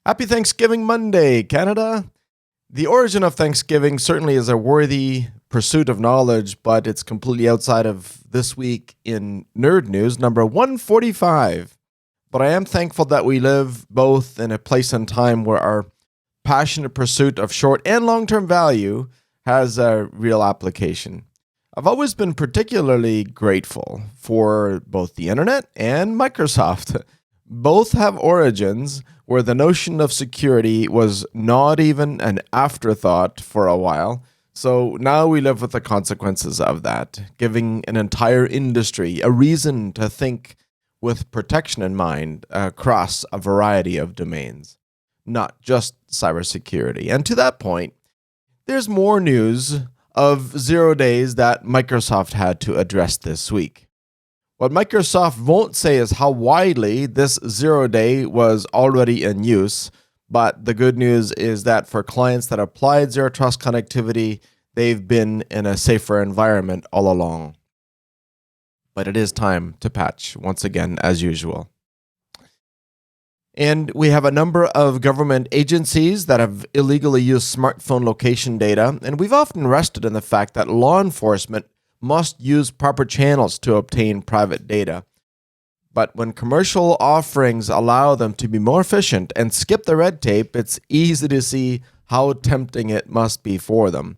Happy Thanksgiving Monday, Canada. The origin of Thanksgiving certainly is a worthy pursuit of knowledge, but it's completely outside of this week in Nerd News, number 145. But I am thankful that we live both in a place and time where our passionate pursuit of short and long-term value has a real application. I've always been particularly grateful for both the internet and Microsoft. Both have origins where the notion of security was not even an afterthought for a while. So now we live with the consequences of that, giving an entire industry a reason to think with protection in mind across a variety of domains, not just cybersecurity. And to that point, there's more news of 0 days that Microsoft had to address this week. What Microsoft won't say is how widely this 0 day was already in use, but the good news is that for clients that applied Zero Trust connectivity, they've been in a safer environment all along. But it is time to patch once again, as usual. And we have a number of government agencies that have illegally used smartphone location data, and we've often rested in the fact that law enforcement must use proper channels to obtain private data. But when commercial offerings allow them to be more efficient and skip the red tape, it's easy to see how tempting it must be for them.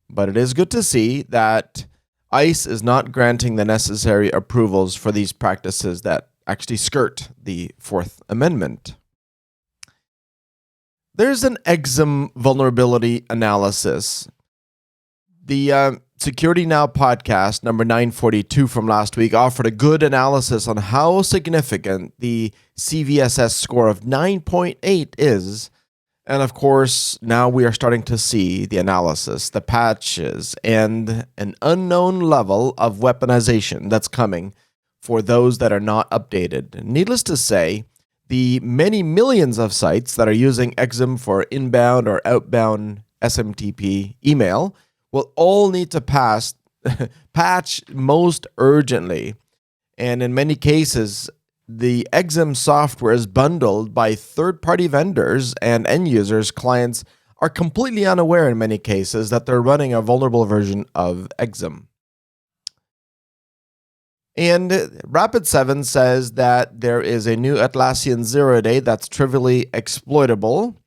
But it is good to see that ICE is not granting the necessary approvals for these practices that actually skirt the Fourth Amendment. There's an EXIM vulnerability analysis. The Security Now podcast, number 942 from last week, offered a good analysis on how significant the CVSS score of 9.8 is. And of course, now we are starting to see the analysis, the patches, and an unknown level of weaponization that's coming for those that are not updated. Needless to say, the many millions of sites that are using EXIM for inbound or outbound SMTP email will all need to patch most urgently. And in many cases, the EXIM software is bundled by third-party vendors, and end users, clients, are completely unaware in many cases that they're running a vulnerable version of EXIM. And Rapid7 says that there is a new Atlassian 0 day that's trivially exploitable.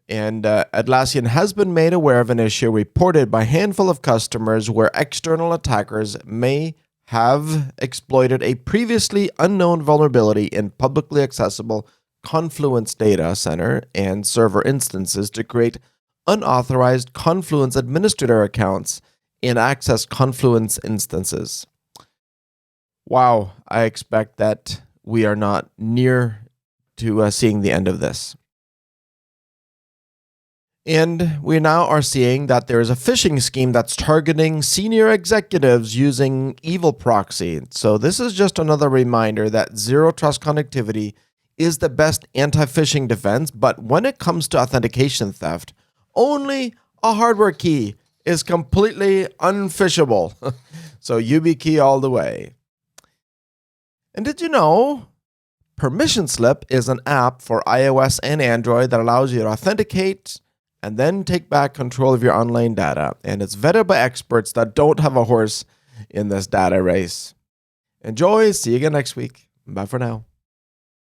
And Atlassian has been made aware of an issue reported by a handful of customers where external attackers may have exploited a previously unknown vulnerability in publicly accessible Confluence data center and server instances to create unauthorized Confluence administrator accounts and access Confluence instances. Wow, I expect that we are not near to seeing the end of this. And we now are seeing that there is a phishing scheme that's targeting senior executives using evil proxy. So this is just another reminder that Zero Trust connectivity is the best anti-phishing defense, but when it comes to authentication theft, only a hardware key is completely unphishable. So YubiKey all the way. And did you know Permission Slip is an app for iOS and Android that allows you to authenticate and then take back control of your online data. And it's vetted by experts that don't have a horse in this data race. Enjoy. See you again next week. Bye for now.